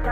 Hi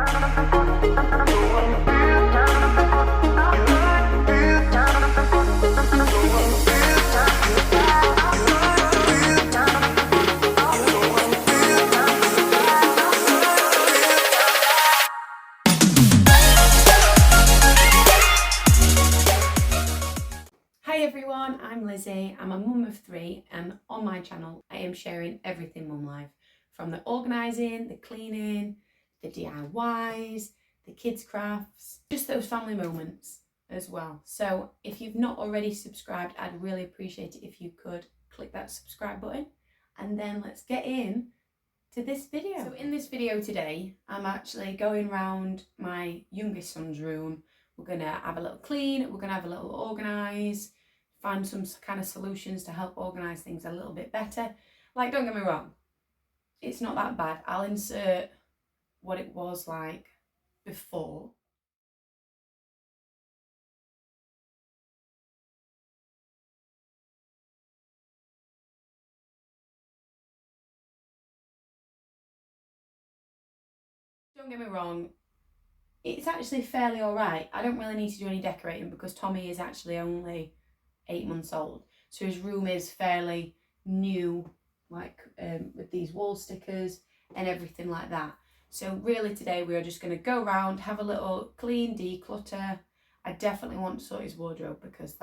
everyone, I'm Lizzie. I'm a mum of 3 and on my channel I am sharing everything mum life, from the organising, the cleaning, the DIYs, the kids crafts, just those family moments as well. So if you've not already subscribed, I'd really appreciate it if you could click that subscribe button, and then let's get in to this video. So in this video today, I'm actually going round my youngest son's room. We're gonna have a little clean, we're gonna have a little organise, find some kind of solutions to help organise things a little bit better. Like, don't get me wrong, it's not that bad. I'll insert what it was like before. Don't get me wrong, it's actually fairly alright. I don't really need to do any decorating because Tommy is actually only 8 months old. So his room is fairly new, like with these wall stickers and everything like that. So really today we are just going to go around, have a little clean, declutter. I definitely want to sort his wardrobe because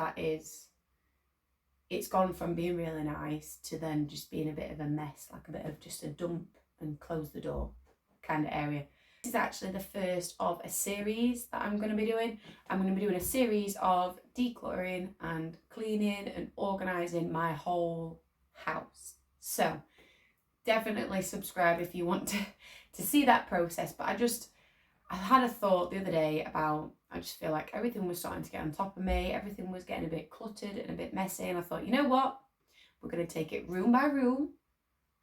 it's gone from being really nice to then just being a bit of a mess, like a bit of just a dump and close the door kind of area. This is actually the first of a series that I'm going to be doing. I'm going to be doing a series of decluttering and cleaning and organising my whole house. So definitely subscribe if you want to see that process. But I had a thought the other day about, I just feel like everything was starting to get on top of me. Everything was getting a bit cluttered and a bit messy. And I thought, you know what? We're going to take it room by room.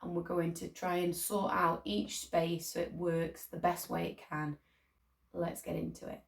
And we're going to try and sort out each space so it works the best way it can. Let's get into it.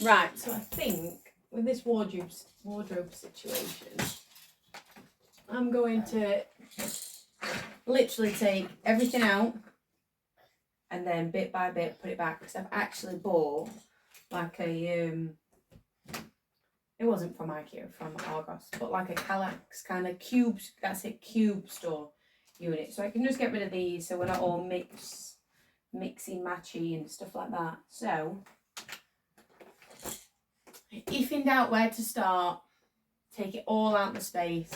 Right, so I think with this wardrobe situation, I'm going to literally take everything out and then bit by bit put it back, because I've actually bought like a it wasn't from IKEA, from Argos, but like a Kallax kind of cube, that's it, cube store unit. So I can just get rid of these so we're not all mixy matchy and stuff like that. So if in doubt where to start, take it all out the space,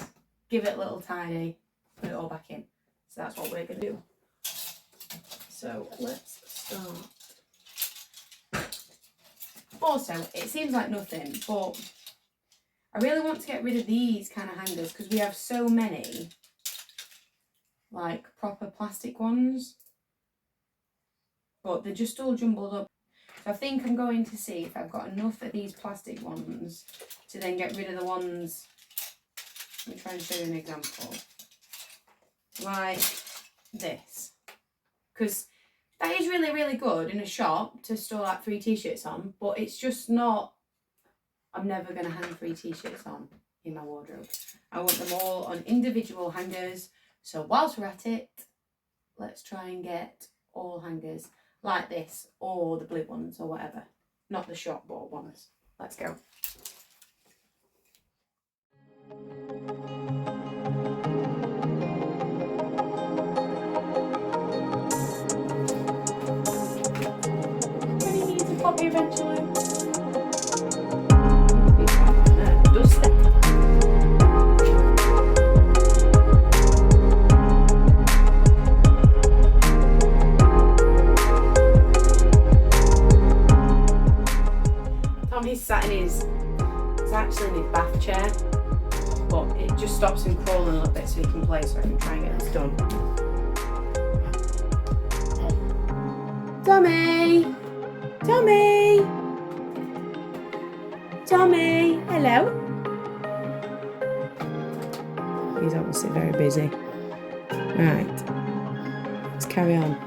give it a little tidy, put it all back in. So that's what we're going to do. So let's start. Also, it seems like nothing, but I really want to get rid of these kind of hangers because we have so many like proper plastic ones, but they're just all jumbled up. So I think I'm going to see if I've got enough of these plastic ones to then get rid of the ones. Let me try and show you an example. Like this. Because that is really, really good in a shop to store like 3 t-shirts on, but it's just not, I'm never going to hang 3 t-shirts on in my wardrobe. I want them all on individual hangers. So whilst we're at it, let's try and get all hangers like this, or the blue ones or whatever. Not the shop bought ones. Let's go. Pretty needs a puppy eventually. He's sat in his, it's actually in his bath chair, but it just stops him crawling a little bit so he can play, so I can try and get this done. Tommy! Tommy! Tommy! Hello? He's obviously very busy. Right, let's carry on.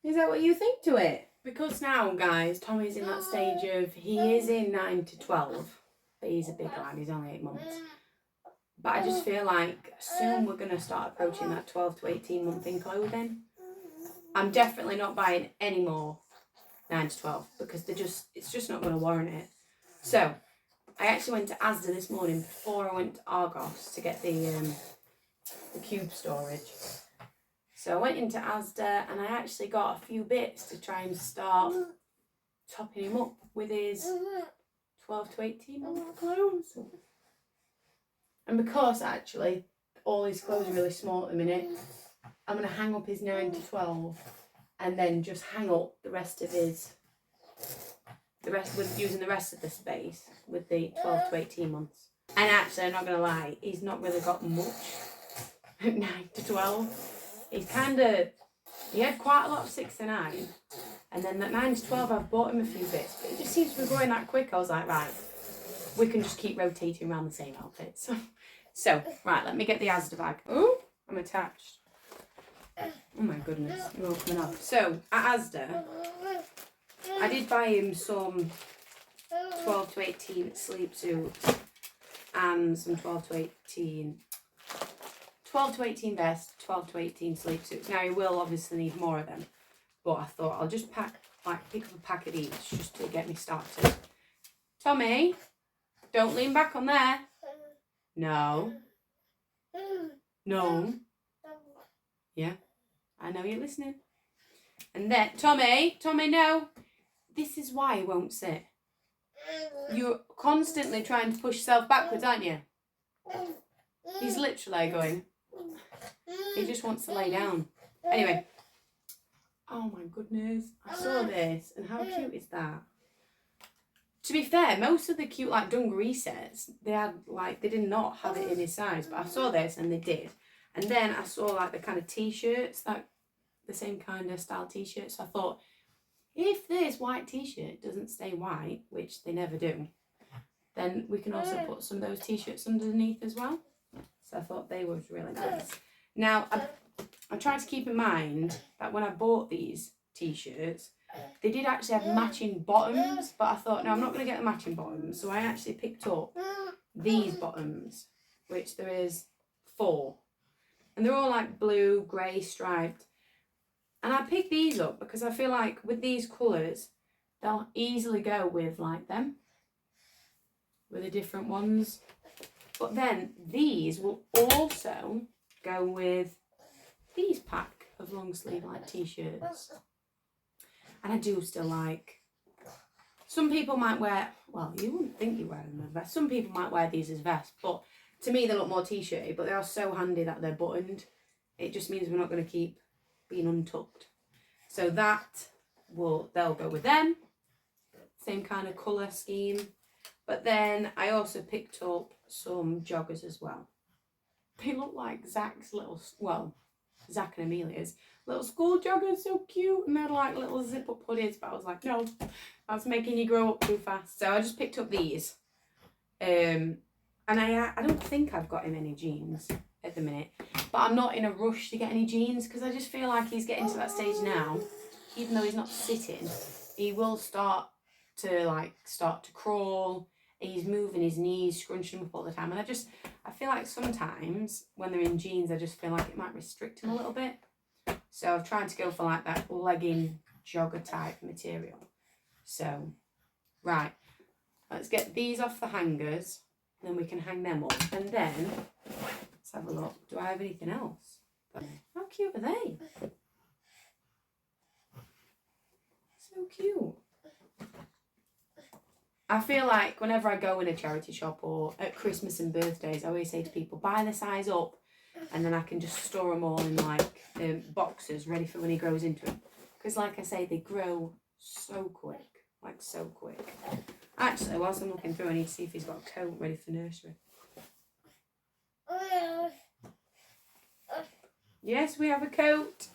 Is that what you think to it? Because now, guys, Tommy's in that stage of, he is in 9 to 12, but he's a big lad, he's only 8 months. But I just feel like soon we're going to start approaching that 12 to 18 month in clothing. I'm definitely not buying any more 9 to 12 because it's just not going to warrant it. So I actually went to Asda this morning before I went to Argos to get the cube storage. So I went into Asda and I actually got a few bits to try and start topping him up with his 12 to 18 month clothes. And because actually all his clothes are really small at the minute, I'm going to hang up his 9 to 12 and then just hang up the rest of his, with using the rest of the space with the 12 to 18 months. And actually, I'm not going to lie, he's not really got much at 9 to 12. He's he had quite a lot of 6 to 9, and then at 9 to 12 I've bought him a few bits, but it just seems to be growing that quick. I was like, right, we can just keep rotating around the same outfits. So right, let me get the Asda bag. Oh, I'm attached. Oh my goodness, you're all coming off. So at Asda, I did buy him some 12 to 18 sleep suits and some 12 to 18 vests, 12 to 18 sleep suits. Now he will obviously need more of them, but I thought I'll just pick up a pack of each just to get me started. Tommy, don't lean back on there. No. No. Yeah, I know you're listening. And then, Tommy, no. This is why he won't sit. You're constantly trying to push yourself backwards, aren't you? He's literally going, he just wants to lay down. Anyway, Oh my goodness. I saw this and how cute is that? To be fair, most of the cute like dungaree sets, they did not have it in his size, but I saw this and they did. And then I saw like the kind of t-shirts, like the same kind of style t-shirts. So I thought, if this white t-shirt doesn't stay white, which they never do, then we can also put some of those t-shirts underneath as well. So I thought they was really nice. Now, I tried to keep in mind that when I bought these t-shirts, they did actually have matching bottoms, but I thought, no, I'm not going to get the matching bottoms. So I actually picked up these bottoms, which there is 4. And they're all like blue, grey, striped. And I picked these up because I feel like with these colours, they'll easily go with like them, with the different ones. But then these will also go with these pack of long sleeve like t-shirts. And I do still like, some people might wear, well, you wouldn't think you wear them as vests. Some people might wear these as vests, but to me they look more t-shirty, but they are so handy that they're buttoned. It just means we're not going to keep being untucked. So they'll go with them. Same kind of colour scheme. But then I also picked up some joggers as well. They look like Zach's little, well, Zach and Amelia's little school joggers, so cute. And they're like little zip-up hoodies, but I was like, no, that's making you grow up too fast. So I just picked up these. And I don't think I've got him any jeans at the minute. But I'm not in a rush to get any jeans because I just feel like he's getting to that stage now. Even though he's not sitting, he will start to crawl. He's moving his knees, scrunching them up all the time. And I feel like sometimes when they're in jeans, I just feel like it might restrict him a little bit. So I've tried to go for like that legging jogger type material. So, right, let's get these off the hangers. Then we can hang them up. And then, let's have a look. Do I have anything else? How cute are they? So cute. I feel like whenever I go in a charity shop or at Christmas and birthdays, I always say to people, buy the size up, and then I can just store them all in like boxes ready for when he grows into them. Because like I say, they grow so quick, like so quick. Actually, whilst I'm looking through, I need to see if he's got a coat ready for nursery. Yes, we have a coat.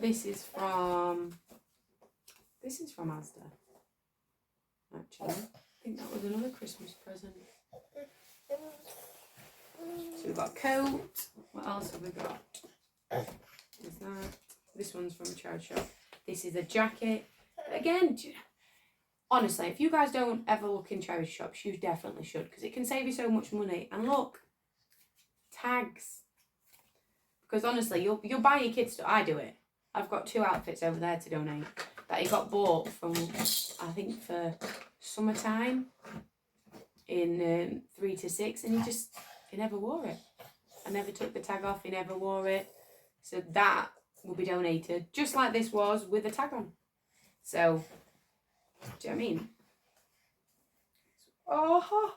This is from Asda. Actually, I think that was another Christmas present. So we've got a coat. What else have we got? Is that? This one's from a charity shop. This is a jacket. Again, honestly, if you guys don't ever look in charity shops, you definitely should, because it can save you so much money. And look, tags. Because honestly, you'll buy your kids stuff. I do it. I've got 2 outfits over there to donate that he got bought from, I think, for summertime in 3 to 6, and he never wore it. I never took the tag off. He never wore it. So that will be donated, just like this was with the tag on. So, do you know what I mean? Oh,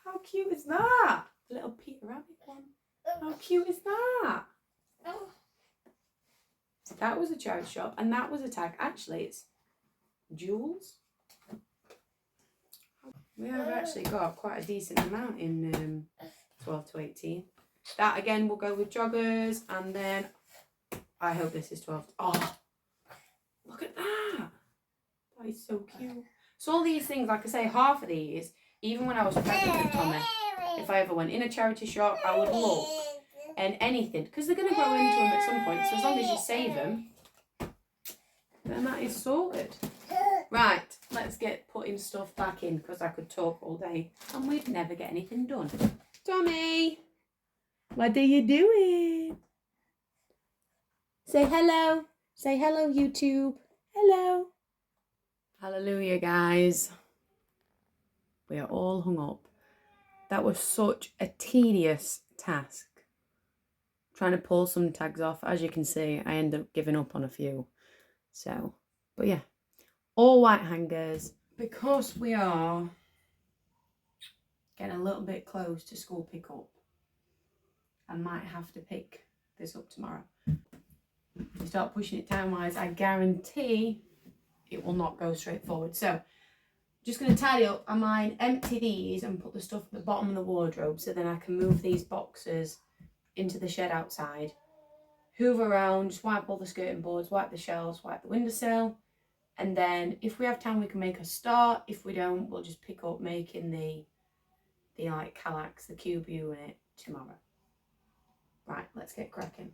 how cute is that? Little Peter Rabbit one. How cute is that? That was a charity shop, and that was a tag. Actually, it's jewels. We have actually got quite a decent amount in 12 to 18. That again will go with joggers, and then I hope this is 12. Oh, look at that. That is so cute. So all these things, like I say, half of these, even when I was pregnant with Tommy, if I ever went in a charity shop, I would look. And anything, because they're going to grow into them at some point. So as long as you save them, then that is sorted. Right, let's get putting stuff back in, because I could talk all day and we'd never get anything done. Tommy, what are you doing? Say hello. Say hello, YouTube. Hello. Hallelujah, guys. We are all hung up. That was such a tedious task. Trying to pull some tags off. As you can see, I end up giving up on a few. So, but yeah, all white hangers. Because we are getting a little bit close to school pickup, I might have to pick this up tomorrow. If you start pushing it time-wise, I guarantee it will not go straight forward. So, just going to tidy up. I might empty these and put the stuff at the bottom of the wardrobe so then I can move these boxes into the shed outside. Hoover around, just wipe all the skirting boards, wipe the shelves, wipe the windowsill. And then if we have time, we can make a start. If we don't, we'll just pick up making the like Kallax, the cube unit tomorrow. Right, let's get cracking.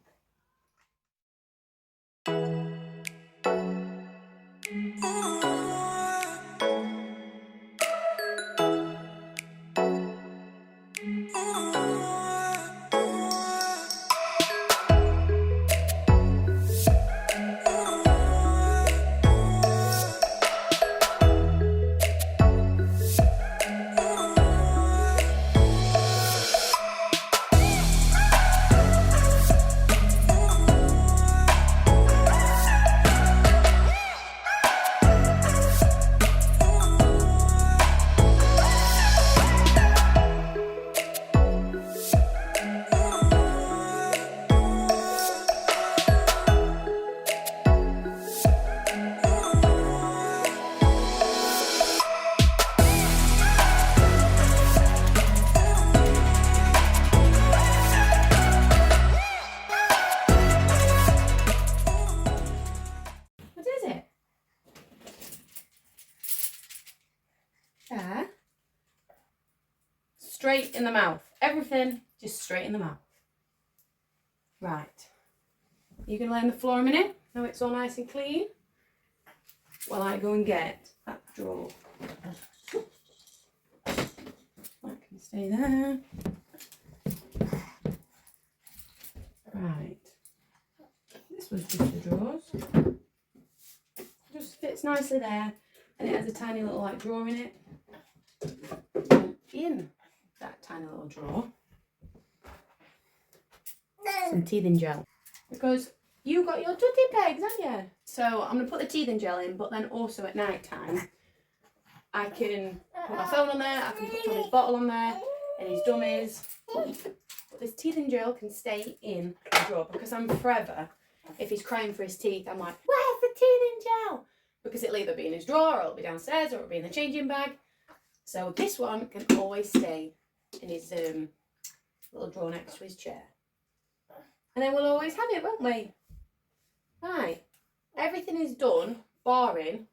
There. Straight in the mouth. Everything just straight in the mouth. Right. You can lay on the floor a minute. Now it's all nice and clean. While I go and get that drawer. That can stay there. Right. This was just the drawers. Just fits nicely there. And it has a tiny little like drawer in it. And in that tiny little drawer, some teething gel. Because you got your tutty pegs, haven't you? So I'm going to put the teething gel in, but then also at night time, I can put my phone on there, I can put Tommy's bottle on there, and his dummies. But this teething gel can stay in the drawer because I'm forever, if he's crying for his teeth, I'm like, where's the teething gel? Because it'll either be in his drawer, or it'll be downstairs, or it'll be in the changing bag. So this one can always stay in his little drawer next to his chair. And then we'll always have it, won't we? Right. Everything is done, barring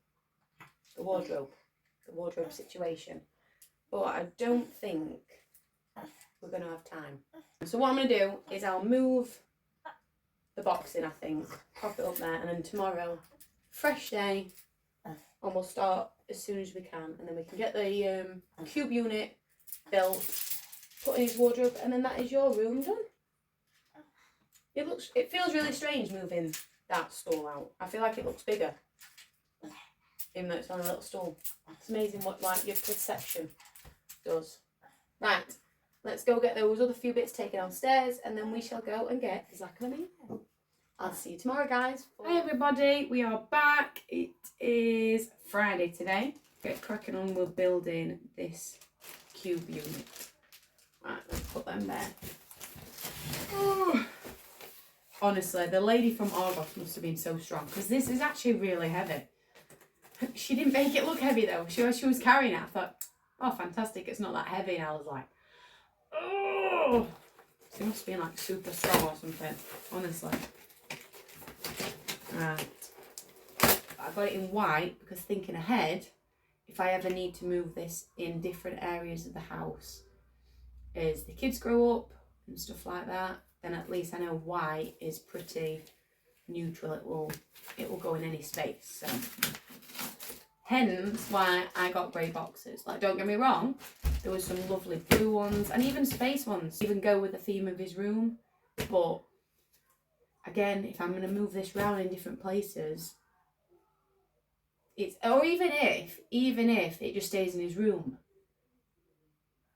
the wardrobe situation. But I don't think we're going to have time. So what I'm going to do is I'll move the box in, I think, pop it up there, and then tomorrow, fresh day, and we'll start as soon as we can, and then we can get the cube unit built, put in his wardrobe, and then that is your room done. It feels really strange moving that stool out. I feel like it looks bigger, even though it's on a little stool. It's amazing what like your perception does. Right, let's go get those other few bits taken downstairs, and then we shall go and get LiQWYD. I'll see you tomorrow, guys. Hi everybody, we are back. It is Friday today. Get cracking on with building this cube unit. Right, let's put them there. Oh. Honestly, the lady from Organise must have been so strong, because this is actually really heavy. She didn't make it look heavy though. She was carrying it. I thought, oh fantastic, it's not that heavy. And I was like, oh, she must be like super strong or something, honestly. Right, I got it in white because thinking ahead, if I ever need to move this in different areas of the house, as the kids grow up and stuff like that, then at least I know white is pretty neutral. It will go in any space. So hence why I got grey boxes. Like, don't get me wrong, there was some lovely blue ones and even space ones, even go with the theme of his room. But again, if I'm going to move this around in different places, or even if it just stays in his room,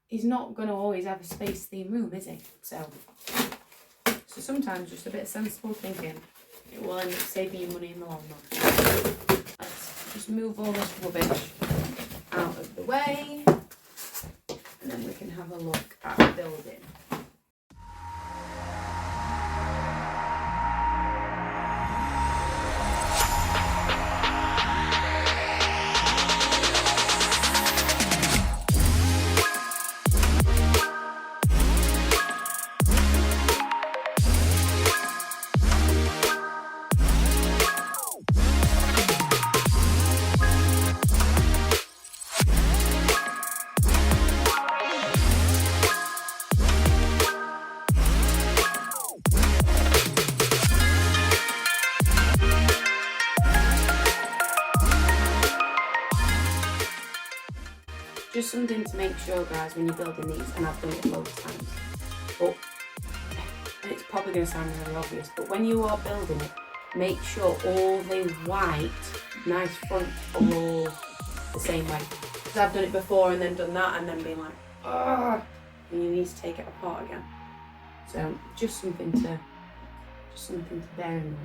he's not going to always have a space theme room, is he? So sometimes just a bit of sensible thinking, it will end up saving you money in the long run. Let's just move all this rubbish out of the way, and then we can have a look at building. just something to make sure, guys, when you're building these, and I've done it loads of times, but and it's probably going to sound really obvious, but when you are building it, make sure all the white, nice front are all the same way. Because I've done it before and then done that and then been like, ah, and you need to take it apart again. So just something to bear in mind.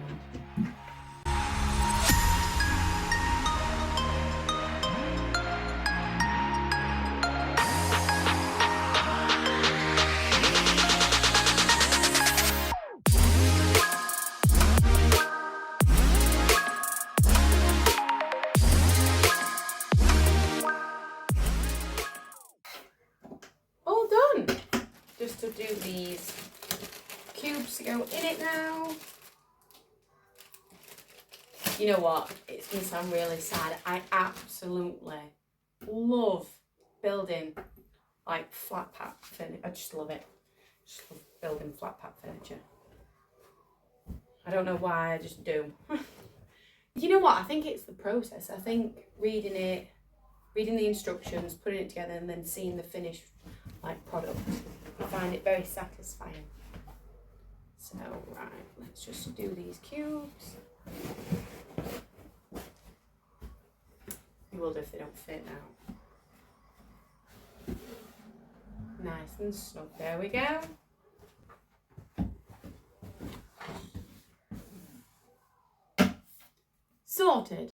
All done. Just to do these cubes to go in it now. You know what? It's going to sound really sad. I absolutely love building like flat pack furniture. I just love it. Just love building flat pack furniture. I don't know why, I just do. You know what? I think it's the process. I think reading the instructions, putting it together, and then seeing the finished like product, I find it very satisfying. So right, let's just do these cubes. You will do if they don't fit now. Nice and snug. There we go. Sorted.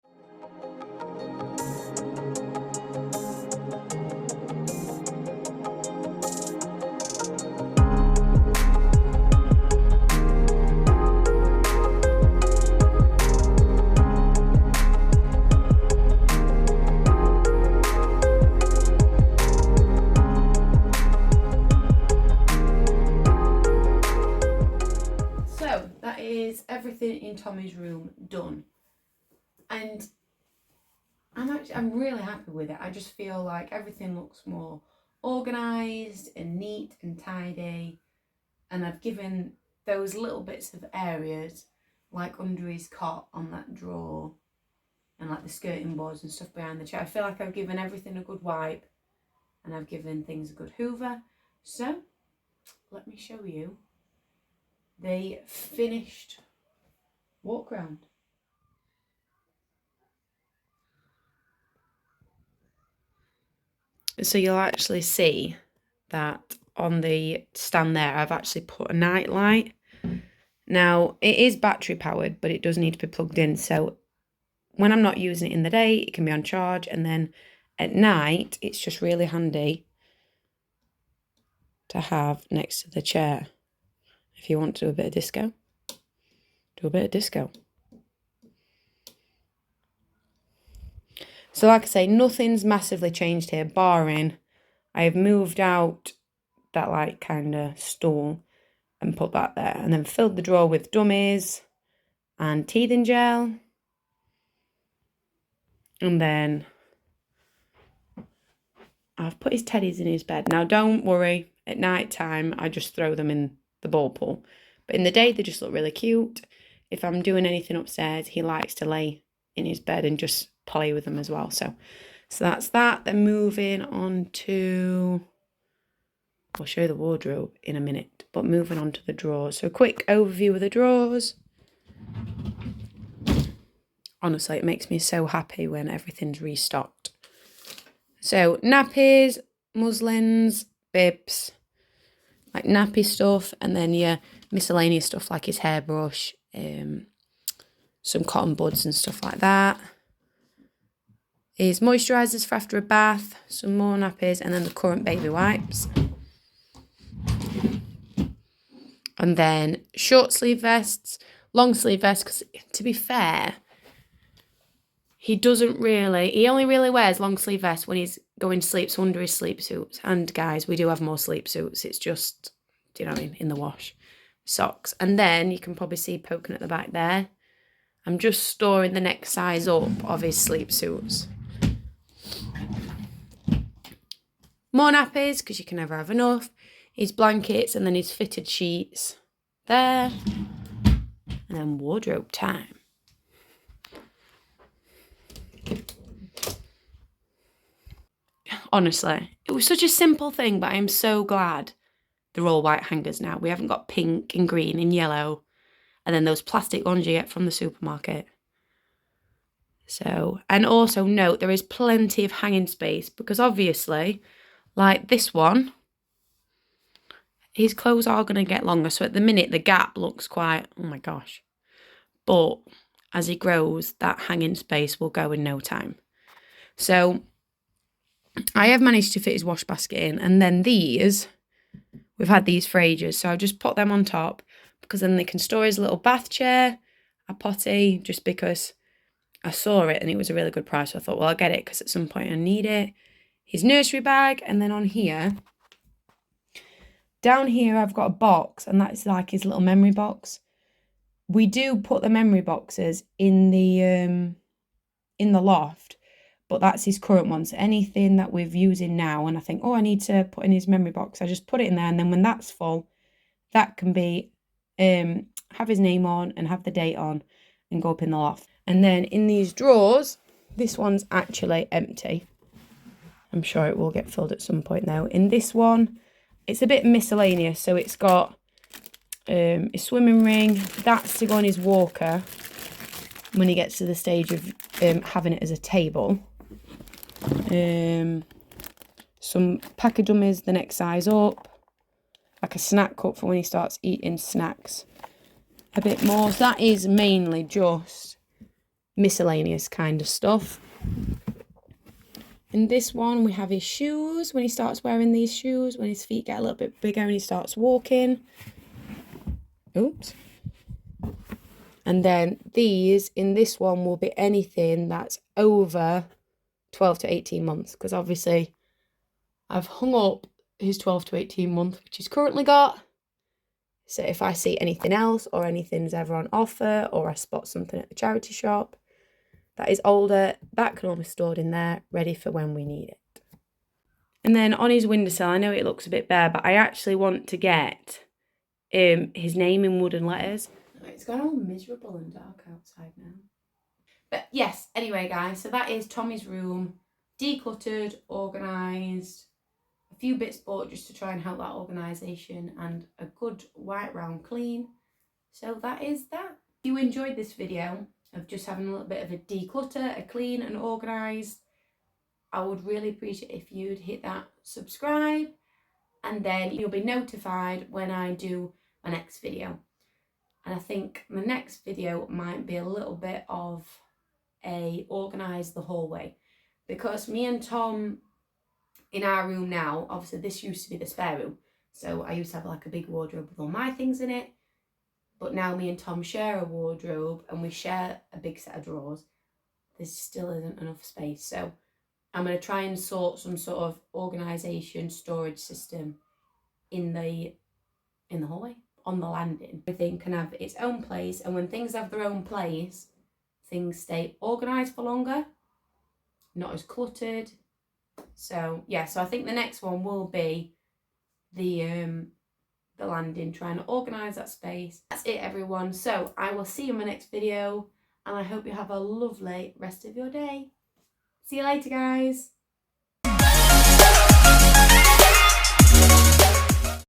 Everything in Tommy's room done, and I'm really happy with it. I just feel like everything looks more organised and neat and tidy, and I've given those little bits of areas like under his cot on that drawer and like the skirting boards and stuff behind the chair. I feel like I've given everything a good wipe and I've given things a good hoover. So let me show you the finished walk round. So you'll actually see that on the stand there, I've actually put a night light. Now, it is battery powered, but it does need to be plugged in. So when I'm not using it in the day, it can be on charge. And then at night, it's just really handy to have next to the chair. If you want to do a bit of disco, do a bit of disco. So like I say, nothing's massively changed here, barring I have moved out that like kind of stool and put that there, and then filled the drawer with dummies and teething gel. And then I've put his teddies in his bed. Now don't worry, at night time I just throw them in the ball pool. But in the day they just look really cute. If I'm doing anything upstairs, he likes to lay in his bed and just play with them as well. So that's that. Then moving on to, I'll show you the wardrobe in a minute, but moving on to the drawers. So a quick overview of the drawers. Honestly, it makes me so happy when everything's restocked. So nappies, muslins, bibs, like nappy stuff, and then your miscellaneous stuff like his hairbrush, some cotton buds and stuff like that. His moisturisers for after a bath, some more nappies, and then the current baby wipes. And then short sleeve vests, long sleeve vests, because to be fair, he only really wears long sleeve vests when he's going to sleep, so under his sleep suits. And guys, we do have more sleep suits. It's just, do you know what I mean, in the wash. Socks. And then you can probably see poking at the back there, I'm just storing the next size up of his sleep suits. More nappies, because you can never have enough. His blankets, and then his fitted sheets there. And then wardrobe time. Honestly, it was such a simple thing, but I'm so glad they're all white hangers now. We haven't got pink and green and yellow, and then those plastic ones you get from the supermarket. So, and also note there is plenty of hanging space, because obviously, like this one, his clothes are going to get longer. So at the minute, the gap looks quite, oh my gosh. But as he grows, that hanging space will go in no time. So I have managed to fit his wash basket in. And then these, we've had these for ages. So I'll just put them on top, because then they can store his little bath chair, a potty, just because I saw it and it was a really good price. So I thought, well, I'll get it because at some point I need it. His nursery bag. And then on here, down here, I've got a box, and that's like his little memory box. We do put the memory boxes in the loft, but that's his current one. So anything that we're using now, and I think, oh, I need to put in his memory box, I just put it in there, and then when that's full, that can be have his name on and have the date on and go up in the loft. And then in these drawers, this one's actually empty. I'm sure it will get filled at some point though. In this one, it's a bit miscellaneous. So it's got his swimming ring. That's to go on his walker when he gets to the stage of having it as a table. Some pack of dummies the next size up. Like a snack cup for when he starts eating snacks a bit more. So that is mainly just miscellaneous kind of stuff. In this one, we have his shoes, when he starts wearing these shoes, when his feet get a little bit bigger and he starts walking. Oops. And then these, in this one, will be anything that's over 12 to 18 months. Because obviously, I've hung up his 12 to 18 month, which he's currently got. So if I see anything else or anything's ever on offer or I spot something at the charity shop that is older, that can all be stored in there, ready for when we need it. And then on his windowsill, I know it looks a bit bare, but I actually want to get his name in wooden letters. It's gone all miserable and dark outside now. But yes, anyway, guys, so that is Tommy's room, decluttered, organised, a few bits bought just to try and help that organisation, and a good white round clean. So that is that. If you enjoyed this video of just having a little bit of a declutter, a clean and organised, I would really appreciate if you'd hit that subscribe, and then you'll be notified when I do my next video. And I think my next video might be a little bit of a organise the hallway, because me and Tom in our room now, obviously this used to be the spare room, so I used to have like a big wardrobe with all my things in it. But now me and Tom share a wardrobe and we share a big set of drawers. There still isn't enough space. So I'm going to try and sort some sort of organisation storage system in the hallway, on the landing. Everything can have its own place, and when things have their own place, things stay organised for longer, not as cluttered. So yeah, so I think the next one will be the landing, trying to organise that space. That's it, everyone. So I will see you in my next video, and I hope you have a lovely rest of your day. See you later, guys.